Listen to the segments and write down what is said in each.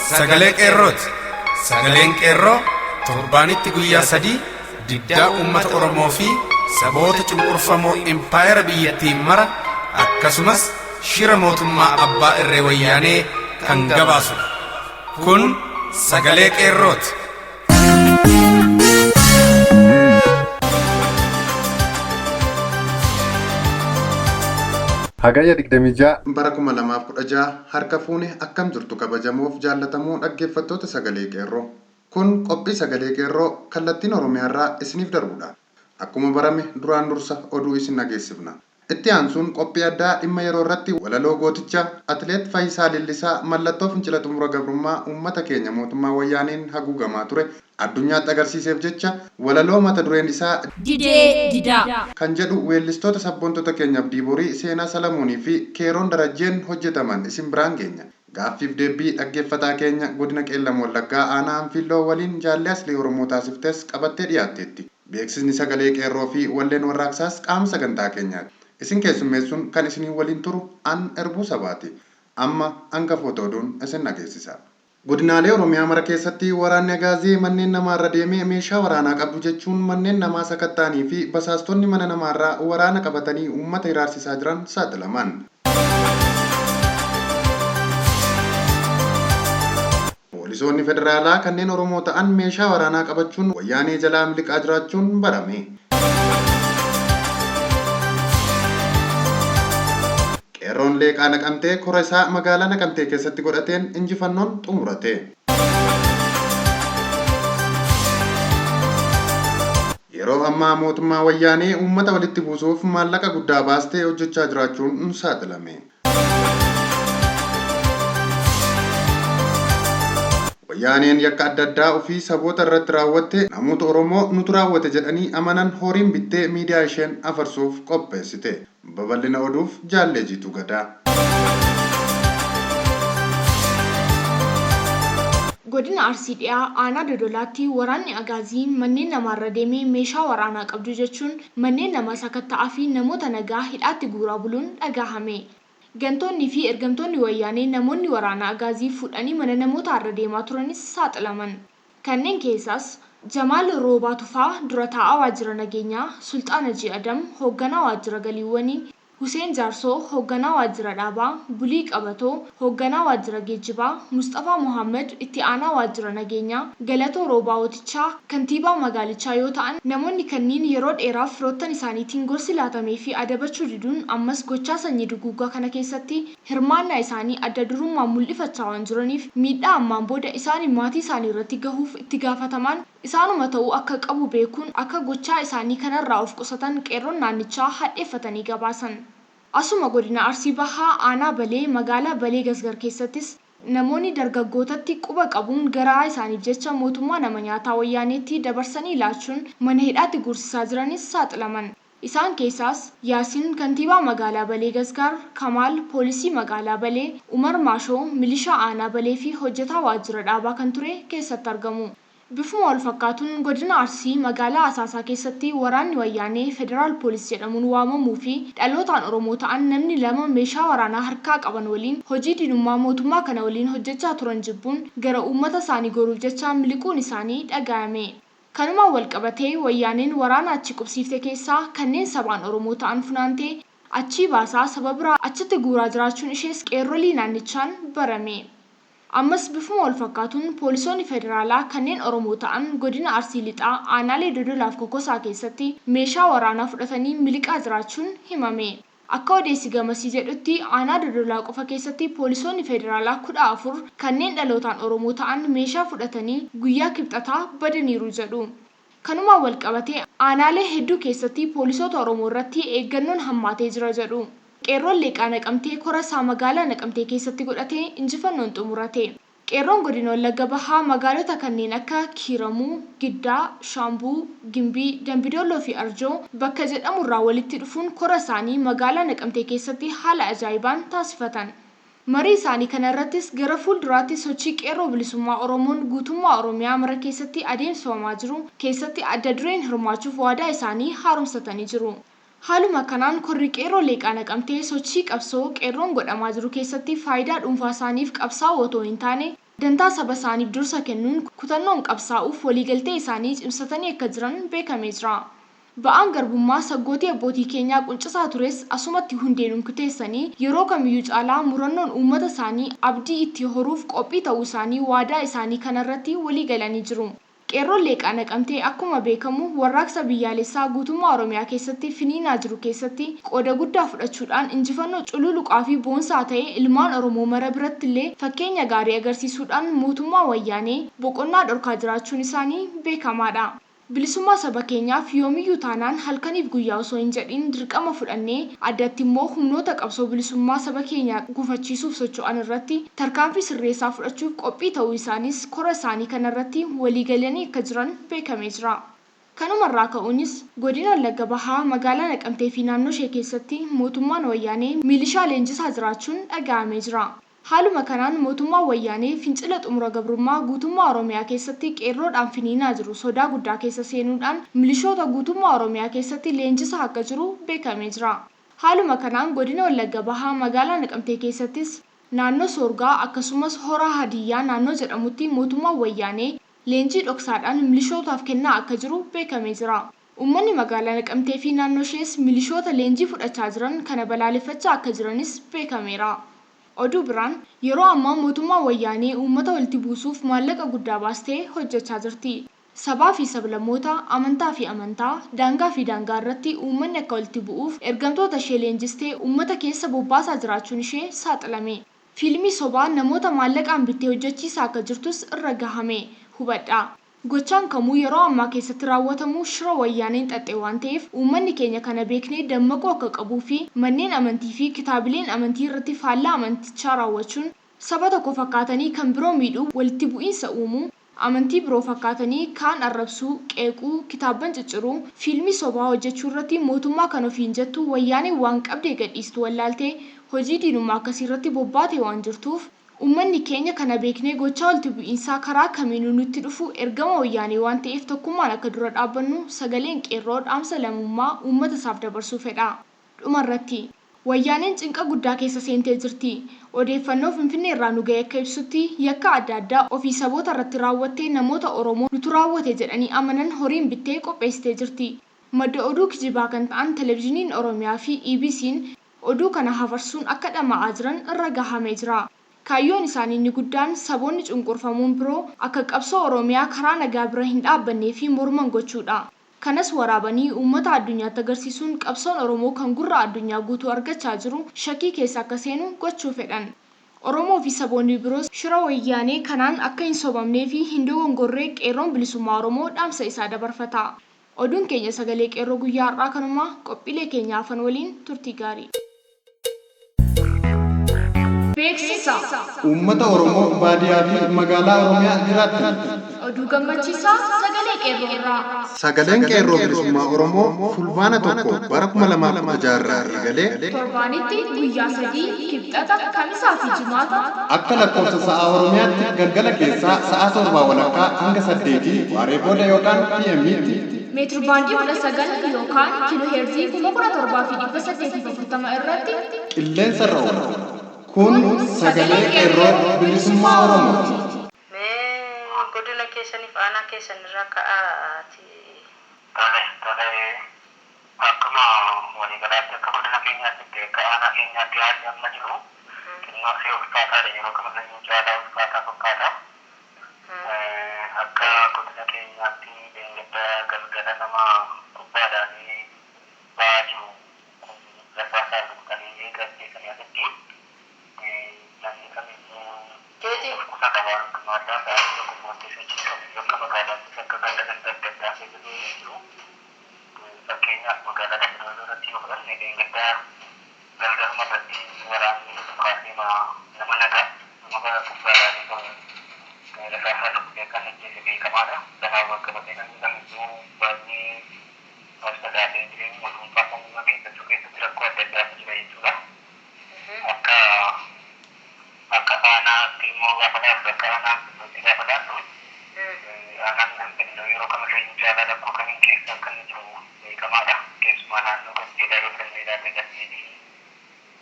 sagalee qeerrooti. Sagaleen qeerroo torbaanitti guyyaa 3 diddaa uummata Oromoo fi saboota cunqurfamoo impaayera biyyattiin mara akkasumas shira mootummaa abbaa irree wayyaanee kan gabaasudha. Kun sagalee qeerrooti. Hagayya 26 bara 2016 harka fuune akkam jirtu kabajamuuf jaallatamuun dhaggeeffattoota sagalee qeerroo. Kun qophii sagalee qeerroo kallattiin Oromiyaarraa isiniif darbudha. Akkuma barame duraan dursa oduu isin dhageessifna. Itti aansuun qophii addaa dhimma yeroo irratti walaloo gooticha Atileet Fayyisaa Leellisaa mallattoo fincila xumura gabrummaa uummata keenya mootummaa wayyaaneen haguugamaa ture addunyaatti agarsiiseef jecha walaloo mata dureen isaa Didee Didaa kan jedhu weellistoota sabboontota keenya Abdii Borii, Seenaa Salamuunii fi Keeroon Darajjeen hojjetaman isin biraan geenya. Gaaffiif deebii dhaggeeffataa keenya godina Qeellam Wallaggaa aanaa Anfilloo waliin jaallee aslii Oromoo taasiftes qabattee dhiyaatteetti. Beeksisni sagalee qeerroo fi walleen warraaqsaas qaama sagantaa keenyaati. Isin keessummeessuun kan isinii waliin turu an Erbuu Sabaati. Amma hangafoota oduun isin dhageessisa. Godinaalee Oromiyaa mara keessatti waraanni agaazii manneen namaarra deemee meeshaa waraanaa qabdu jechuun manneen namaa sakattaanii fi basaastonni mana namaarraa waraana qabatanii uummata hiraarsisaa jiran saaxilaman. Poolisoonni federaalaa kanneen Oromoo ta'an meeshaa waraanaa qabachuun wayyaanee jalaa miliqaa jiraachuun barame. Qeerroon Leeqaa Naqamtee kora isaa magaalaa Naqamtee keessatti godhateen injifannoon xumurate. Yeroo ammaa mootummaa wayyaanee uummata walitti buusuuf maallaqa guddaa baastee hojjechaa jiraachuun saaxilame. Wayyaaneen yakka adda addaa ofii saboota irratti raawwatte namoota Oromoo nutu raawwate jedhanii amanan horiin bittee miidiyaa isheen afarsuuf qopheessite. Babal'ina oduuf jaallee jiitu gadaa. Godina Arsii dhiyaa aanaa Dodolaatti waraanni agaazii manneen namaarra deemee meeshaa waraanaa qabdu jechuun manneen namaa sakatta'aa fi namoota nagaa hidhaatti guuraa buluun dhagahame. Gantoonni fi ergamtoonni wayyaanee namoonni waraanaa agaazii fudhanii mana namoota irra deemaa turanis saaxilaman. Kanneen keessaas Jamaal Roobaa Tufaa dura taa'aa waajjira nageenyaa, Sultaan Hajii Adam hoogganaa waajjira galiiwwanii, Huseen Jaarsoo hoogganaa waajjira dhaabaa, Bulii Qabatoo hoogganaa waajjira geejjibaa, Mustafaa Muhammad itti aanaa waajjira nageenyaa, Galatoo Roobaa Wotichaa kantiibaa magaalichaa yoo ta'an namoonni kanneen yeroo dheeraaf firoottan isaaniitiin gorsi laatamee fi adabachuu diduun ammas gochaa sanyii duguugaa kana keessatti hirmaannaa isaanii adda durummaan mul'ifachaa waan jiraniif miidhaa ammaan booda isaanii maatii isaanii irratti gahuuf itti gaafatamaan isaanuma ta'uu akka qabu beekuun akka gochaa isaanii kanarraa of qusatan qeerroon naannichaa hadheeffatanii gabaasan. Asuma godina Arsii Bahaa aanaa Balee magaalaa Balee Gasgar keessattis namoonni dargaggootatti quba qabuun garaa isaaniif jecha mootummaa nama nyaataa wayyaaneetti dabarsanii laachuun mana hidhaatti guursisaa jiranis saaxilaman. Isaan keessaas Yaasiin kantiibaa magaalaa Balee Gasgar, Kamaal poolisii magaalaa Balee, Umar Maashoo milishaa aanaa Balee fi hojjetaa waajjira dhaabaa kan ture keessatti argamu. Bifuma wal fakkaatuun godina Arsii magaalaa Asaasaa keessatti waraanni wayyaanee federaal poolis jedhamuun waamamuu fi dhalootaan Oromoo ta'an namni lama meeshaa waraanaa harkaa qaban waliin hojii diinummaa mootummaa kana waliin hojjechaa turan jibbuun gara uummata isaanii goruuf jecha miliquun isaanii dhaga'ame. Kanumaan wal qabatee wayyaaneen waraana achi qubsiifte keessaa kanneen sabaan Oromoo ta'an funaantee achi baasaa saba biraa achitti guuraa jiraachuun ishees qeerrolii naannichaan barame. Ammas bifuma wal fakkaatuun poolisoonni federaalaa kanneen Oromoo ta'an godina Arsii lixaa aanaalee Dodolaaf Kokosaa keessatti meeshaa waraanaa fudhatanii miliqaa jiraachuun himame. Akka odeessi gamasii jedhutti aanaa Dodolaa qofa keessatti poolisoonni federaalaa 14 kanneen dhalootaan Oromoo ta'an meeshaa fudhatanii guyyaa kibxataa badaniiru jedhu. Kanumaan wal qabatee aanaalee hedduu keessatti poolisoota Oromoo irratti eeggannoon hammaatee jira jedhu. Qeerroon Leeqaa Naqamtee kora isaa magaalaa Naqamtee keessatti godhatee injifannoon xumurate. Qeerroon godina Wallagga Bahaa magaalota kanneen akka Kiiramuu, Giddaa, Shaambuu, Gimbii, Dambidolloo fi Arjoo bakka jedhamurraa walitti dhufuun kora isaanii magaalaa Naqamtee keessatti haala ajaa'ibaan taasifatan. Marii isaanii kanarrattis gara fuulduraatti sochii qeerroo bilisummaa Oromoon guutummaa Oromiyaa mara keessatti adeemsifamaa jiru keessatti adda dureen hirmaachuuf waadaa isaanii haaromsatanii jiru. Haaluma kanaan korri qeerroo Leeqaa Naqamtee sochii qabsoo qeerroon godhamaa jiru keessatti faayidaa dhuunfaa isaaniif qabsaa'uu otoo hin taane dantaa saba isaaniif dursa kennuun kutannoon qabsaa'uuf waliigaltee isaanii cimsatanii akka jiran beekamee jira. Ba'aan garbummaa saggootii abbootii keenyaa quncisaa tures asumatti hundeen hunkuteessanii yeroo kamiyyuu caalaa murannoon uummata isaanii abdii itti horuuf qophii ta'uu isaanii waadaa isaanii kanarratti walii galanii jiru. Qeerroon Leeqaa Naqamtee akkuma beekamu warraaqsa biyyaalessaa guutummaa Oromiyaa keessatti finiinaa jiru keessatti qooda guddaa fudhachuudhaan injifannoo cululuqaa fi boonsaa ta'e ilmaan Oromoo mara biratti illee fakkeenya gaarii agarsiisuudhaan mootummaa wayyaanee boqonnaa dhorkaa jiraachuun isaanii beekamaadha. Bilisummaa saba keenyaaf yoomiyyuu taanaan halkaniif guyyaa osoo hin jedhin dirqama fudhannee addatti immoo humnoota qabsoo bilisummaa saba keenyaa gufachiisuuf socho'an irratti tarkaanfii sirreessaa fudhachuuf qophii ta'uu isaanis kora isaanii kanarratti waliigalanii akka jiran beekamee jira. Kanumarraa ka'uunis godina Wallagga Bahaa magaalaa Naqamtee fi naannoo ishee keessatti mootummaan wayyaanee milishaa leenjisaa jiraachuun dhaga'amee jira. Haaluma kanaan mootummaan wayyaanee fincila xumura gabrummaa guutummaa Oromiyaa keessatti qeerroodhaan finiinaa jiru sodaa guddaa keessa seenuudhaan milishoota guutummaa Oromiyaa keessatti leenjisaa akka jiru beekamee jira. Haaluma kanaan godina Wallagga Bahaa magaalaa Naqamtee keessattis naannoo Soorgaa akkasumas Horaa Hadiyyaa naannoo jedhamutti mootummaan wayyaanee leenjii dhoksaadhaan milishootaaf kennaa akka jiru beekamee jira. Uummanni magaalaa Naqamtee fi naannoo ishees milishoota leenjii fudhachaa jiran kana balaaleffachaa akka jiranis beekameera. Oduu biraan yeroo ammaa mootummaa wayyaanee uummata walitti buusuuf maallaqa guddaa baastee hojjechaa jirti. Sabaa fi sablammoota, amantaa fi amantaa, daangaa fi daangaa irratti uummanni akka walitti bu'uuf ergamtoota ishee leenjistee uummata keessa bobbaasaa jiraachuun ishee saaxilame. Fiilmii sobaa namoota maallaqaan bittee hojjechiisaa akka jirtus irra gahame. Hubadhaa. Gochaan kamuu yeroo ammaa keessatti raawwatamu shira wayyaaneen xaxxe waan ta'eef uummanni keenya kana beeknee dammaquu akka qabuu fi manneen amantii fi kitaabileen amantii irratti faallaa amantichaa raawwachuun saba tokko fakkaatanii kan biroo miidhuu walitti bu'iinsa uumuu amantii biroo fakkaatanii kaan arrabsuu qeequu kitaaban cicciruu fiilmii sobaa hojjechuu irratti mootummaa kan ofiin jettu wayyaaneen waan qabdee gadhiistu wallaaltee hojii diinummaa akkasii irratti bobbaatee waan jirtuuf Uummanni keenya kana beeknee gochaa walitti bu'iinsaa karaa kamiinuu nutti dhufu ergama wayyaanee waan ta'eef tokkummaan akka dura dhaabbannu sagaleen qeerroo dhaamsa lammummaa uummata isaaf dabarsuu fedha. Dhumarratti wayyaaneen cinqa guddaa keessa seentee jirti. Odeeffannoo Finfinnee irraa nu ga'e akka ibsutti yakka adda addaa ofii saboota irratti raawwattee namoota Oromoo nutu raawwate jedhanii amanan horiin bittee qopheessitee jirti. Madda oduu kijibaa kan ta'an televezyiiniin Oromiyaa fi EBC'n oduu kana hafarsuun akka dhama'aa jiran irra gahamee jira. Kaayyoon isaanii inni guddaan saboonni cunqurfamuun biroo akka qabsoo Oromiyaa karaa nagaa bira hin dhaabbannee fi morman gochuudha. Kanas waraabanii uummata addunyaatti agarsiisuun qabsoon Oromoo kan gurra addunyaa guutuu argachaa jiru shakkii keessa akka seenu gochuu fedhan. Oromoo fi saboonni biroos shira wayyaanee kanaan akka hin sobamnee fi hin dogongorree qeerroon bilisummaa Oromoo dhaamsa isaa dabarfata. Oduun keenya sagalee qeerroo guyyaa har'aa kanuma qophiilee keenya afan waliin turtii gaarii. Beeksisa. Uummata Oromoo baadiyyaa fi magaalaa Oromiyaa jiraatan. Oduu gammachiisaa sagalee qeerroo irraa. Sagaleen qeerroo bilisummaa Oromoo fulbaana tokko bara 2016 irraa eegalee torbaanitti guyyaa 3 kibxata kamisaa fi jimaata akka lakkoofsa sa'a Oromiyaatti galgala keessaa sa'a 7 walakkaa hanga 8 waaree booda yookaan PM'tti meetir baandii 19 yookaan kiiloo heerzii 1740 irratti qilleensa irra oolu. Kun sagalee qeerroo bilisummaa Oromoo. Godina keessaniif aanaa keessan irraa ka'aati. Tole akkuma waliigalaatti akka godina keenyaatti akka aanaa keenyaatti haalli amma jiru xinnoo fi ulfaataadha yeroo kamiyyuu caalaa ulfaataa fakkaata. Akka godina keenyaatti beeylada galgala nama gubbaadhaan ba'aa jiru lafa isaa dukkanii eegattee kan yaadatti namni kamiyyuu kutaa qabaa akkamaadhaa ta'aa tokkummaatti sochii qabu akka magaalaatti akka galgala adda addaa fayyadamuu jiru. Fakkeenyaaf magaalaa Damdooloo irratti yoo fudhanne beeylada galgaluma irratti waraanni dhukaasee nama nagaa nama gubbaadhaan qabu lafa isaa dukkee kan ajjeese beekamaadha. Kanaaf akka bakkee namni kamiyyuu baay'ee sodaatee jireenya dhuunfaa sammuu keessatti rakkoo adda addaatu jira jechuudha. Akka aanaatti immoo gaafa laatu akka aanaatti gaafa laatu aanaan Damdooloo yeroo kamiyyuu caalaa rakkoo kamiin keessa akka inni jiru beekamaadha. Keessumaa naannoo Gabbeelaa yoo ta'e ilaalle Gabbeelii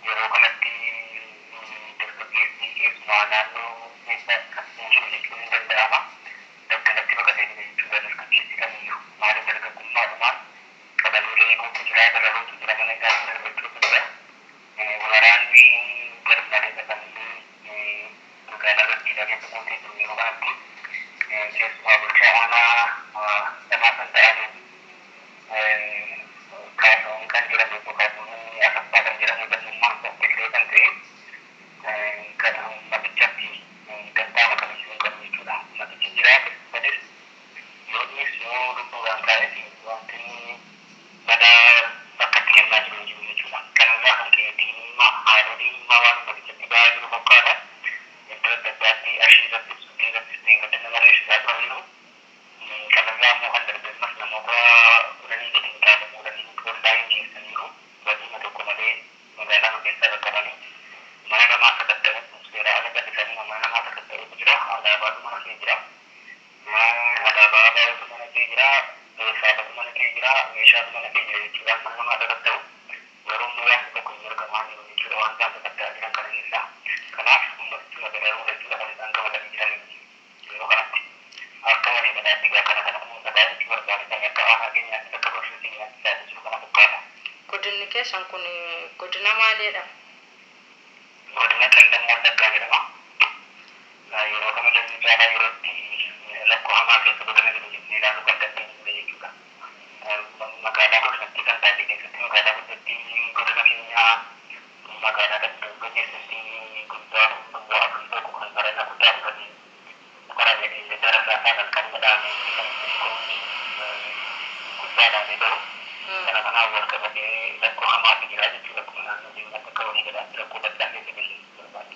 yeroo kanatti dargaggeessi keessumaa naannoo keessa hin jiru jechuun hin danda'ama. Daldalatti baqatee jira jechuudha dargaggeessi kamiyyuu. Maaliif dargaggummaadhumaan qabalee eeguutu jira, dararuutu jira, mana gaarii dargachuutu jira. Waraanni garmalee dhaqanii magaalaa Baddiidhaa keessa guutee jiru yeroo kanatti keessumaa bulchaa aanaa lamaa kan ta'an kaasuun kan jedhamu yookaan kaasuun asaffaa kan jedhamu gannummaan tokkollee kan ta'e kan matichatti gaddaama kamiyyuu hin qabne jechuudha. Matichi jiraate badis yoo innis yoo lubbuudhaan kaa'eef wanti badaa bakka itti kennaa jiru hin jiru jechuudha. Kanarraa kan ka'e diinummaa haaloo diinummaa waan matichatti ba'aa jiru fakkaata. Iddoo adda addaatti ashii irratti suuqii irratti gadda nama reessaa turaniiru. Kanarraa immoo kan darbeemmas namoota kudhanii gadi hin taane fuudhanii waldaa hin geessaniiru. Baduma tokko malee magaalaa keessaa qaqqabanii mana namaa sakatta'uuf seera ala gadhisanii mana namaa sakatta'uutu jira. Alaabaatu mana kee jira. Alaabaa baay'atu mana kee jira. Saabatu mana kee jira. Meeshaatu mana kee jira jechuudha. Mana namaa sakatta'u yeroo muraasni tokko hin argamaa jiru jechuudha. Waan isaan sakatta'aa jiran kana keessaa. Kanaaf ummatichi magaalaa jechuudha kan isaan qabatanii jiranii yeroo kanatti. Akka walii galaatti gaa kana muddataa jechuu barbaadatan akka aanaa keenyaatti akka gosa keenyaatti isaanii jiru kana fakkaata. Godinni keessan kun godina maaliidha? Godina Qellam Wallaggaa jedhama. Yeroo kana lafti caalaa yerootti lakkoo hamaa keessa godina jiru jennee ilaaluu kan dandeenyudha jechuudha. Magaalaa godinatti kan taate keessatti magaalaa guddatti godina keenyaa magaalaa Dambidolloo keessatti guddaa bu'aa fi tokko kan barana guddaa dhufanii karaa jedhee darasaa isaan kan jedhame guddaadhaan ta'u kana kanaan wal qabatee lakkoo hamaatu jira jechuudha. Akkuma naannoo keenyaatti akka walii galaatti rakkoo bal'aa keessa galuu barbaadu.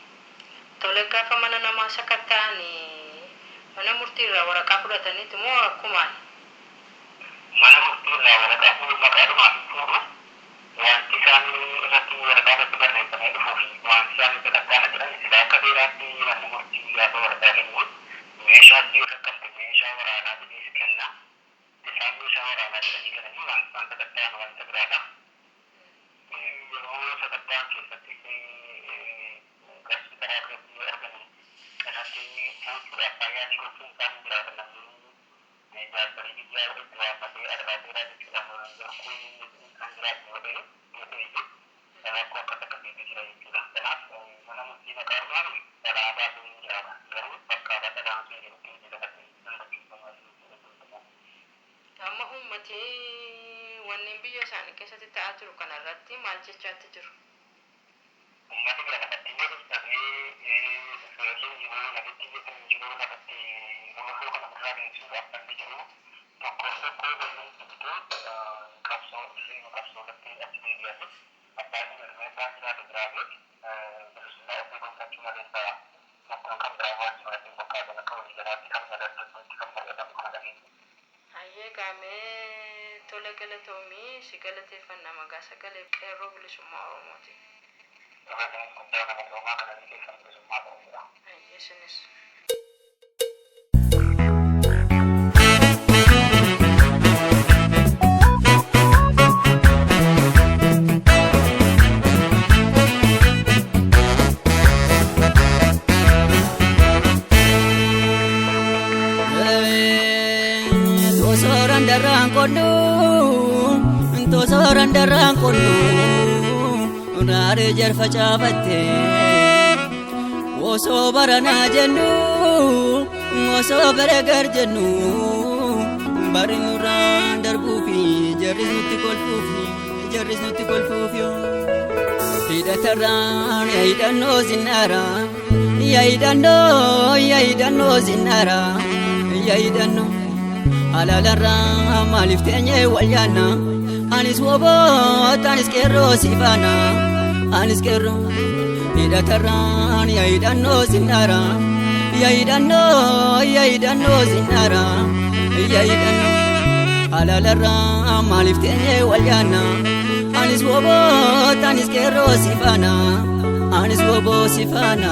Tole gaafa mana namaa sakatta'anii mana murtiirraa waraqaa fudhataniitu moo akkumaan? Mana murtiirraa waraqaa fuudhu maqaadhumaa fi fuudhu wanti isaan irratti waraqaa irratti barreeffamee dhufuu fi wanti isaan sakatta'ana jedhan silaa akka seeraatti manni murtii gaafa waraqaa kennu meeshaatti yoo shakkamte meeshaa waraanaa jedhee kenna. Isaan meeshaa waraanaa jedhanii galanii waan isaan sakatta'an wanta biraadha. Yeroo sakatta'an keessatti qarshii karaa irratti yoo argamu kanatti fuudhuudhaaf fayyaalii gochuun isaan jiraatan namni jaarsarii biyyaa itti waammatee addaa seeraa jechuudha. Garkuu kan jiraatu yoo ta'e rakkoo akkas akkasiitu jira jechuudha. Kanaaf mana murtii maqaadhumaan balaa baasuu hin jiraata. Garuu bakka bakka daamsee jirutti hin jiraatan. Amma uummatni wanneen biyya isaanii keessatti ta'aa jiru kanarratti maal jechaatti jiru? Uummatni bira lafatti yoo dubbatee seerri jiru lafatti jechuun jiru lafatti rooboo kana birraa deemsuudhaaf kan jiru tokko waliin fiduu qabsoo irratti achi deebi'anii abbaan hirmeessaa jiraatu jiraate bilisummaa ofii gonfachuu maleessaa rakkoon kan biraa waan jiraatee fakkaatan akka walii galaatti kan madaalatti kan mari'atamu kana dhageenya. Hayyee gaamee tole galatoomii si galateeffannaa maqaa sagalee qeerroo bilisummaa Oromooti. Dabalatanii guddaa galatoomaa kanatti keessan bilisummaa ta'uudha. Hayyee isinis. Tosoran daraan qollu naare jarfa caafatte osoo baranaa jennu osoo baragar jennu bari nurraan darbuufi jarris nutti kolfuufi hidhatarraan hidhannoo zinnaara hidhannoo zinnaara hidhannoo alalarraa maaliif teenyee wal yaanna anis woboot anis qeerroo sifaana anis qeerroo hidhatarraan hidhannoo zinnaara hidhannoo zinnaara hidhannoo alalarraa maaliif teenyee wal yaanna anis woboot anis qeerroo sifaana anis woboo sifaana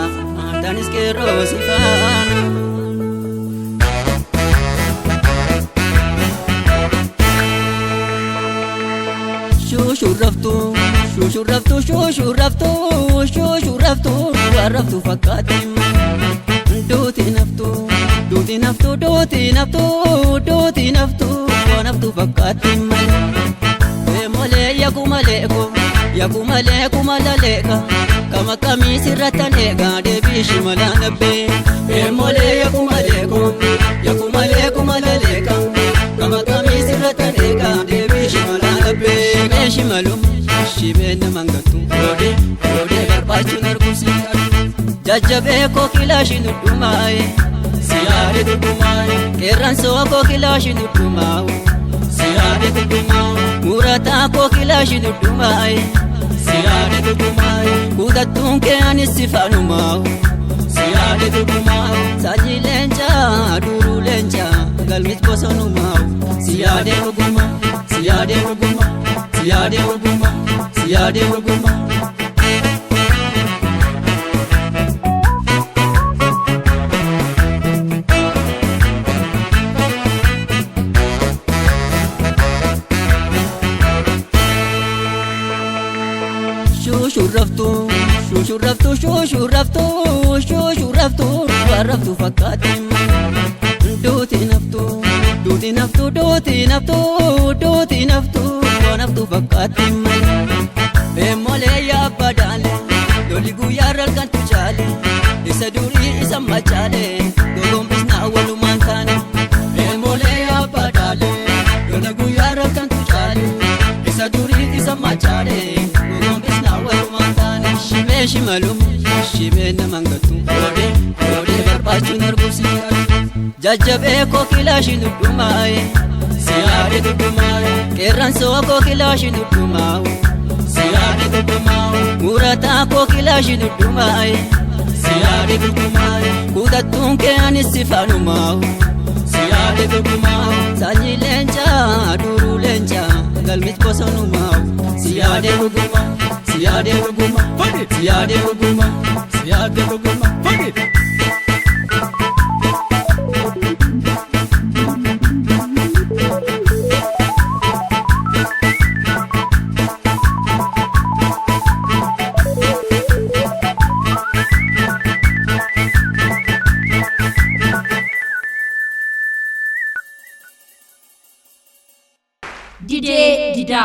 anis qeerroo sifaana. Shushu raftu fakkaate duuti naftu naftu fakkaatti malee malee yakumale kumalaleka kama kamisi rataneka debishi malanabe mole yakumale kumalaleka kama kamisi rataneka debishi malanabe meshi malum shibena mangatu rode barbachu narkusi jajjabe ko kilashi nudumae siyaade dudumae keranso ko kilashi nudumae siyaade dudumae murata ko kilashi nudumae siyaade dudumae kudatun ke anisifanumao siyaade dudumae saji lenja duru lenja galmit bosonumao siyaade ruguma siyaade ruguma siyaade ruguma siyaade ruguma shuraftu waraftu fakkaatti duuti naftu naftu fakkaatti malee yaabadaale loli guyyaa ralkan tuchaale isa durii isa machaale gogombis na walumaan taane malee yaabadaale loli guyyaa ralkan tuchaale isa durii isa machaale gogombis na walumaan taane shimeeshi malum shibena mangatu rode barbachu narkusi jajjabe ko kilashi nudumae siyaade dudumae keranso ko kilashi nudumae siyaade dudumae murata ko kilashi nudumae siyaade dudumae kudatun ke anisifanumao siyaade dudumae sanyi lenja duru lenja galmit bosonumao siyaade ruguma siyaade ruguma siyaade ruguma siyaade ruguma Dida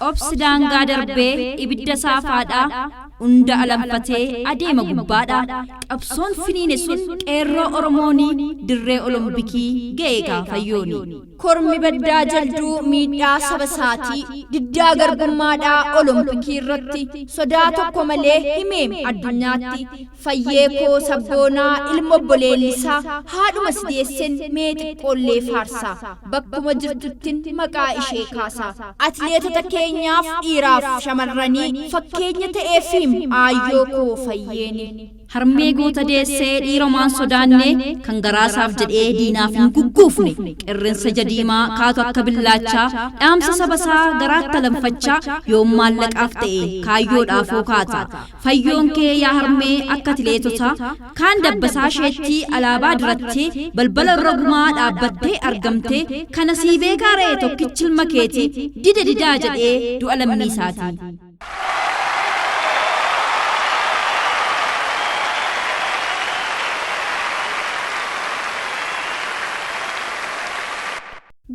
obsidaan gaadarbee ibidda saafaadha unda alamfatee adeema gubbaadha qabsoon finiine sun qeerroo oromoonii dirree olompikii ga'ee gaafayyooni kormi baddaa jalduu miidhaa saba isaatii diddaa garbummaadhaa olompikii irratti sodaa tokko malee himeem addunyaatti fayyee koo sabboonaa ilma obboleellisaa haadhuma sideessen mee xiqqoollee faarsaa bakkuma jirtuttin maqaa ishee kaasaa atleetota keenyaaf dhiiraaf shamarranii fakkeenya ta'eefim aayyoo koo fayyeeni harmee goota deessee dhiiromaan sodaanne kan garaasaaf jedhee diinaaf hin gugguufne qirreensa jadiimaa kaatu akka billaachaa dhaamsa sabasaa garaatti lanfachaa yoom maallaqaaf ta'e kaayyoodhaafoo kaata fayyoon kee yaa harmee akka atileetotaa kaan dabbasaa sheettii alaabaa dirattee balbala rogumaa dhaabbattee argamtee kana sii beekaa re'ee tokkichilma keeti didaa jedhee du'a lammiisaati.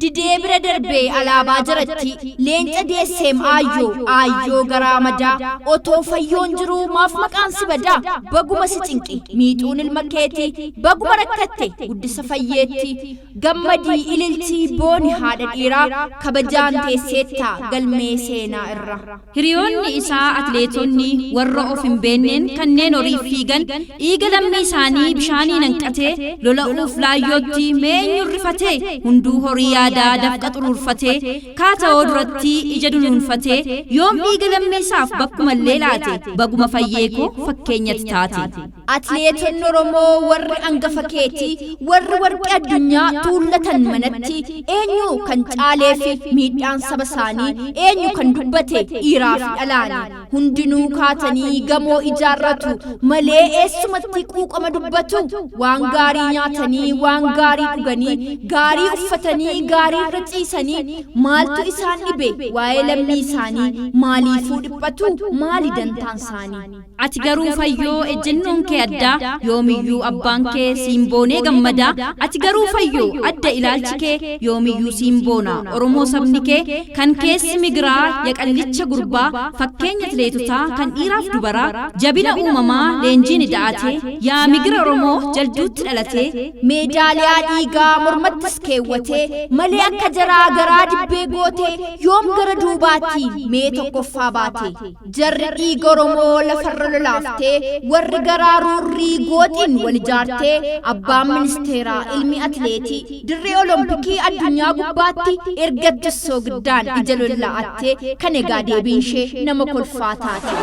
Didee bira darbee alaabaa jaratti leenca deesseem aayyoo garaa madaa otoo fayyoon jiruu maaf maqaan si badaa baguma si cinqi miixuun ilma keetii baguma rakkatte guddisa fayyeetti gammadii ililtii booni haadha dhiiraa kabajaan teesseettaa galmee seenaa irra. Hiriyoonni isaa atleetonni warra of hin beenneen kanneen horii fiigan dhiiga lammii isaanii bishaanii nanqatee lola'uuf laayyootti meenyuun rifatee hunduu horii aadaa dafqa xuruurfatee kaata'oo duratti ija dunuunfatee yoom dhiiga lammiisaaf bakkumallee laate baguma fayyee koo fakkeenyatti taate. Atleetonni Oromoo warri angafa keetii warri warqee addunyaa tuullatan manatti eenyu kan caalee fi miidhaan saba isaanii eenyu kan dubbate dhiiraa fi dhalaanii hundinuu kaatanii gamoo ijaarratu malee eessumatti quuqama dubbatu waan gaarii nyaatanii waan gaarii dhuganii gaarii uffatanii gaarii irra ciisanii maaltu isaan dhibe waa'ee lammii isaanii maaliifuu dhiphatu maali dantaan isaanii. Ati garuu fayyoo ejjennoon kee addaa yoomiyyuu abbaan kee simboonee gammadaa ati garuu fayyoo adda ilaalchi kee yoomiyyuu simboona Oromoo sabni kee kan keessi migiraa yaqallicha gurbaa fakkeenya atileetotaa kan dhiiraaf dubaraa jabina uumamaa leenjiin da'atee yaa migira Oromoo jalduutti dhalatee meedaaliyaa dhiigaa mormattis keewwatee malee akka jaraa garaa dibbee gootee yoom gara duubaatti mee tokkoffaa baate jarri dhiiga Oromoo lafarra lolaaftee warri garaa ruurrii gooxiin wal ijaartee abbaan ministeeraa ilmi atileetii dirree olompikii addunyaa gubbaatti ergattis soogdaan ija lolla'attee kan egaa deebiin ishee nama kolfaa taate.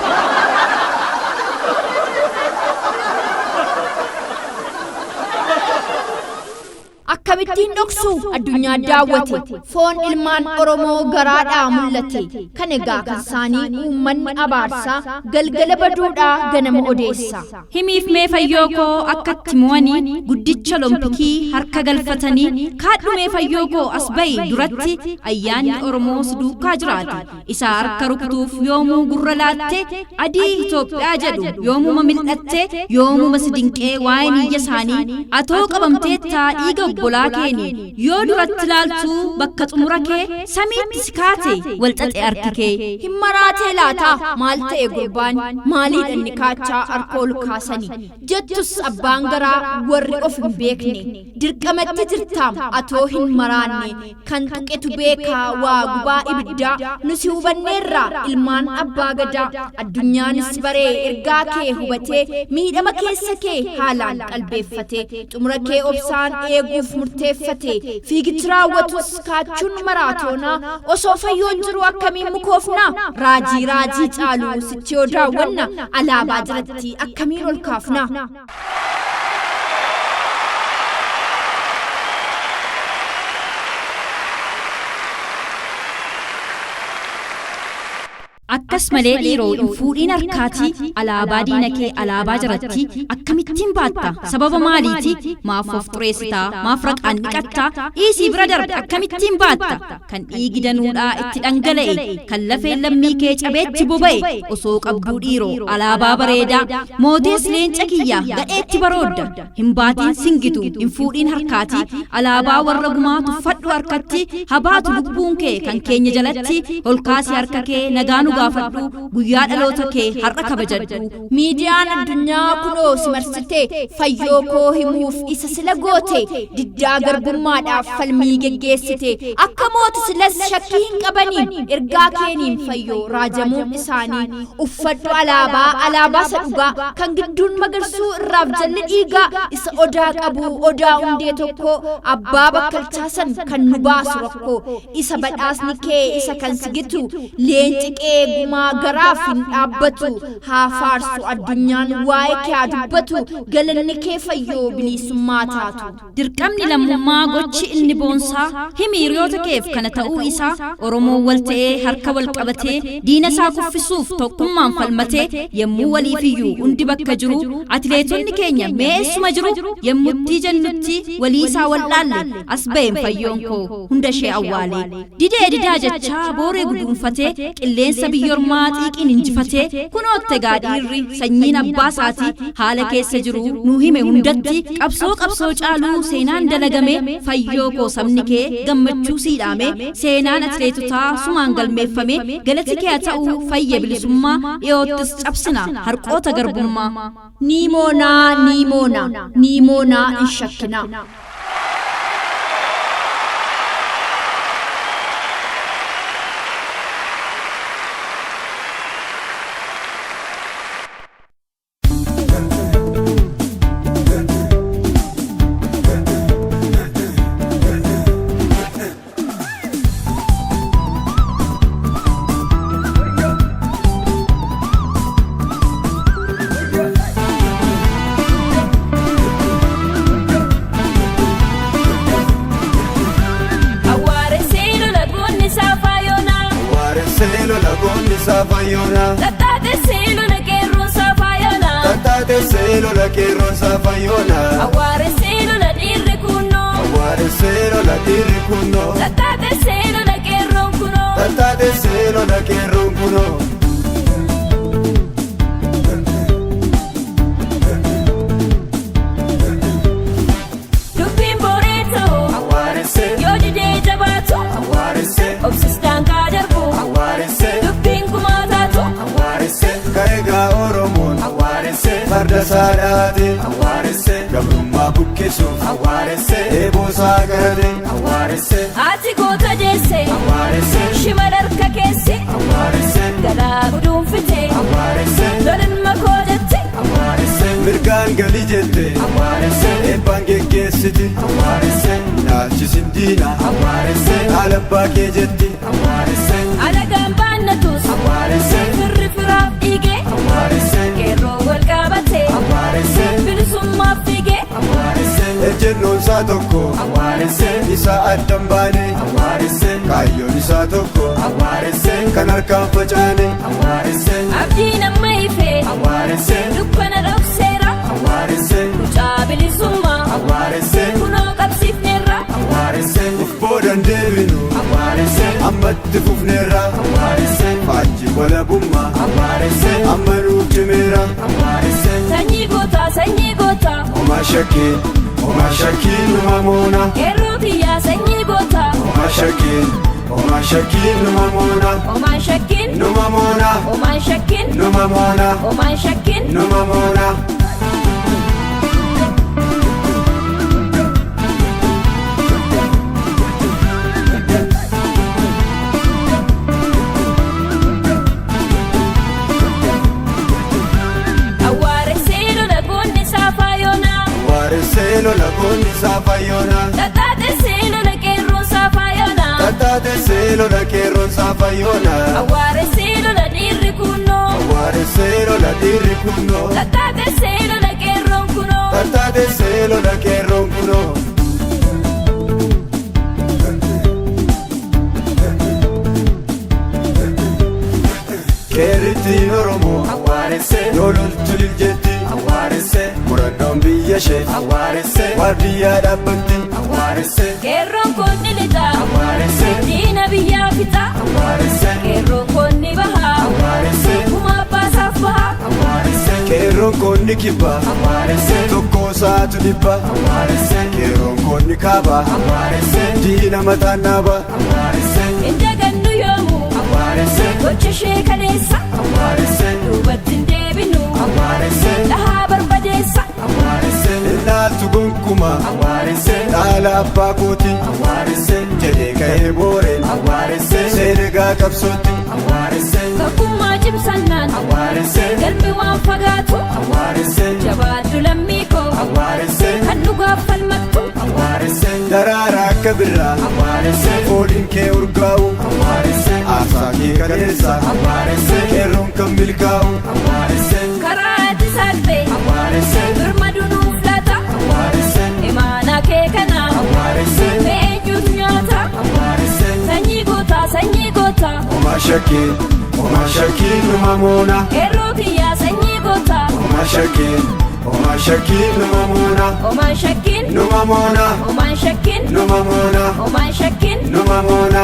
akkamittiin dhoksu addunyaa daawwate foon ilmaan Oromoo garaadhaa mul'ate kan egaa kan isaanii uummanni abaarsaa galgala baduudhaa ganama odeessa himiif mee fayyoo koo akkatti mo'anii guddicha olompikii harka galfatanii kaadhu mee fayyoo koo as ba'i duratti ayyaanni Oromoo duukaa jiraate isa harka rukutuuf yoomuu gurra laatte adii Itoophiyaa jedhu yoomuma mil'atte yoomuma sidinqee waa'ee niyya isaanii atoo qabamteettaa dhiiga bolaa keeni yoo duratti laaltu bakka xumura kee samiitti sikaate walxaxe harki kee himmaraatee laata maal ta'e gurbaan maalii dhanni kaachaa alkool kaasanii jettus abbaan garaa warri of hin beekne dirqamatti jirtaam atoo hin maraanne kan tuqetu beekaa waa gubaa ibiddaa nusi hubanneerraa ilmaan abbaa gadaa addunyaanis baree ergaa kee hubatee miidhama keessa kee haalaan qalbeeffatee xumura kee obsaan eeguuf murteeffate fiigichi raawwatus kaachuun maraatoonaa osoo fayyoon jiru akkamiin mukoofna raajii caalu sichi yoo daawwanna alaabaa jalatti akkamiin ol kaafna. akkas malee dhiiroo hin fuudhiin harkaatii alaabaa diina kee alaabaa jaratti akkamittiin baatta sababa maaliiti maaf of xureessitaa maaf raqaan dhiqattaa dhiisii bira darbe akkamittiin baatta kan dhiigi danuudhaa itti dhangala'e kan lafeen lammii kee cabeetti boba'e osoo qabduu dhiiroo alaabaa bareedaa mootees leenca kiyyaa gadheetti baroodda hin baatiin singitu hin fuudhiin harkaatii alaabaa warra gumaa tuffadhu harkatti habaatu lubbuun kee kan keenya jalatti olkaasii harka kee nagaanu gaafadhu guyyaa dhaloota kee har'a kabajadhu. Miidiyaan addunyaa kunoo simarsitee fayyoo koo himuuf isa sila goote diddaa garbummaadhaaf falmii geggeessite akka mootu silas shakkii hin qabaniin ergaa keeniin fayyoo raajamuun isaanii uffadhu alaabaa isa dhugaa kan gidduun magarsuu irraaf jalli dhiigaa isa odaa qabu odaa hundee tokko abbaa bakkalchaasan kan nu baasu rakkoo isa badhaasni kee isa kan sigitu leenci qee gumaa garaaf hin dhaabbatu haa faarsu addunyaan waa'ee kee dubbatu galanni kee fayyoo bilisummaa taatu. Dirqamni lammummaa gochi inni boonsaa hiriyoota keef kana ta'uu isaa Oromoon wal ta'ee harka wal qabatee diina isaa kuffisuuf tokkummaan falmatee yemmuu waliifiyyuu hundi bakka jiru atileetonni keenya meessuma jiru yemmutti jennutti walii isaa wal dhaalle as ba'een fayyoon koo hunda ishee awwaalee didee didaa jechaa booree guduunfatee qilleensa biyyoormaa xiiqiin injifatee kunootte gaadhiirri sanyiin abbaa isaatii haala keessa jiru nu hime hundatti qabsoo caaluu seenaan dalagame fayyoo koo sabni kee gammachuu siidhaame seenaan atileetotaa sumaan galmeeffame galati kee ta'uu fayya bilisummaa dhiyoottis cabsina harqoota garbummaa. Ni moonaa hin shakkina. Tatate selo la che rosa faiona. Aware selo la dirre kuno. Tatate selo la che roncuno. farda saadhaate awwaaresse gabrummaa buqqisuuf awwaaresse eeboo saagarate awwaaresse Ati goota deesse awwaaresse shimala harka keessi awwaaresse galaa guduunfite awwaaresse lolilma koo jette awwaaresse mirgaan galii jette awwaaresse eebbaan geggeessiti awwaaresse naalchisin diina awwaaresse haala abbaa kee jetti awwaaresse alagaan baannatus awwaaresse firri firaaf dhiige awwaaresse qeerroo wal qaabate awwaaresse bilisummaaf fiige awwaaresse ejjennoon isaa tokko awwaaresse isaa addan baane awwaaresse kaayyoon isaa tokko awwaaresse kan harkaan facaane awwaaresse abdiin amma ife awwaaresse dukkana dhokseera awwaaresse mucaa bilisummaa awwaaresse kunoo qabsiifneerra awwaaresse uf boodan deebinu awwaaresse ammatti fufneerra awwaaresse faajji walabummaa awwaaresse amma nuuf cimeera awwaaresse sanyii goota homaa shakkii numa moona qeerroo kiyyaa sanyii goota homaa shakkii numa moona omaan shakkin numa moona omaan shakkin numa moona omaan shakkin numa moona awwaaressee lola goonni saafaayonaa awwaaressee lola goonni saafaayonaa xaxaatessee lola qeerroon saafaayonaa tattaatessee lola qeerroon saafaayonaa awwaaressee lola dhiirri kunnoo awwaaressee lola dhiirri kunnoo xaxaatessee lola qeerroon kunoo tattaatessee lola qeerroon kunoo qeerrittiin oromoo awwaaresse yoo loltu liljetti awwaaresse murannoon biyya ishee awwaaresse waardiyyaa dhaabbatti awwaaresse qeerroon koonni lixa awwaaresse diina biyyaa fixa awwaaresse qeerroon koonni bahaa awwaaresse kuma abbaasaaf bahaa awwaaresse qeerroon koonni kibba awwaaresse tokkoo saatu dhibba awwaaresse qeerroon koonni kaaba awwaaresse diina mataan naaba awwaaresse inda gannu yoomuu awwaaresse gocha ishee kaleessa awwaaresse duubatti hin deebinu awwaaresse dhahaa barbadeessa awwaaresse ilaaltu gonkumaa awwaaresse dhaala abbaa kooti awwaaresse jedhee ka'ee booreen awwaaresse seenegaa qabsootti awwaaresse tokkummaa cimsannaan awwaaresse galmi waan fagaatu awwaaresse jabaaddu lammii koo awwaaresse kan dhugaaf falmattu awwaaresse daraaraa akka birraa awwaaresse fooliin kee urgaa'u awwaaresse aarsaa kee kaleessa awwaaresse qeerroon kan milkaa'u awwaaresse karaa ati saalfee awwaaresse birmadu nuuf laata awwaaresse imaanaa kee kanaa awwaaresse eenyutu nyaata awwaaresse sanyii goota homaa shakkii numa moona qeerroo kiyyaa sanyii goota homaa shakkii numa moona omaan shakkin numa moona omaan shakkin numa moona omaan shakkin numa moona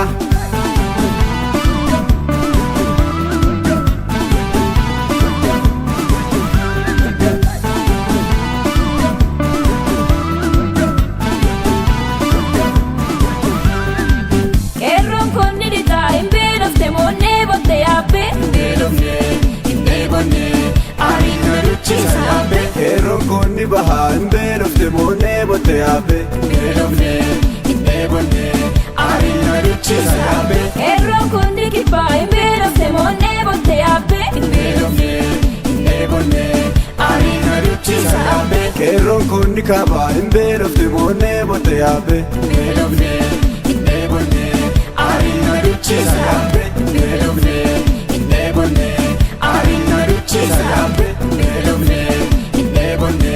qeerroon koonni lixaa hin beelofte moonnee botte yaabbe hin beelofne hin dheebonne aariin godhuchiisa yaabbe qeerroon koonni bahaa hin beelofte moonnee botte yaabbe hin beelofne hin dheebonne aariin godhuchiisa yaabbe qeerroon koonni kibbaa hin beelofte moonnee botte yaabbe hin beelofne hin dheebonne aariin godhuchiisa yaabbe qeerroon koonni kaabaa hin beelofte moonnee botte yaabbe hin beelofne hin dheebonne aariin godhuchiisa yaabbe hin beelofne hin dheebonne aariin godhuchiisa yaabbe hin beelofne hin dheebonne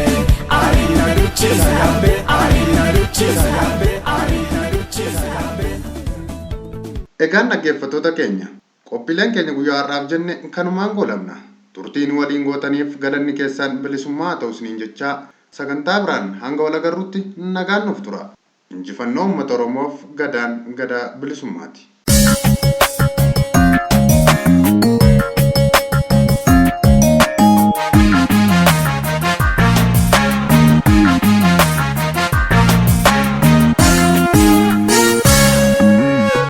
aariin godhuchiisa yaabbe aariin godhuchiisa yaabbe aariin godhuchiisa yaabbe. Egaan dhaggeeffattoota keenya qophiileen keenya guyyaa har'aaf jenne kanumaan goolabna. Turtiin waliin gootaniif galanni keessaan bilisummaa ta'u isiniin jechaa sagantaa biraan hanga wal agarrutti nagaan nuuf tura. Injifannoo uummata Oromoof gadaan gadaa bilisummaati.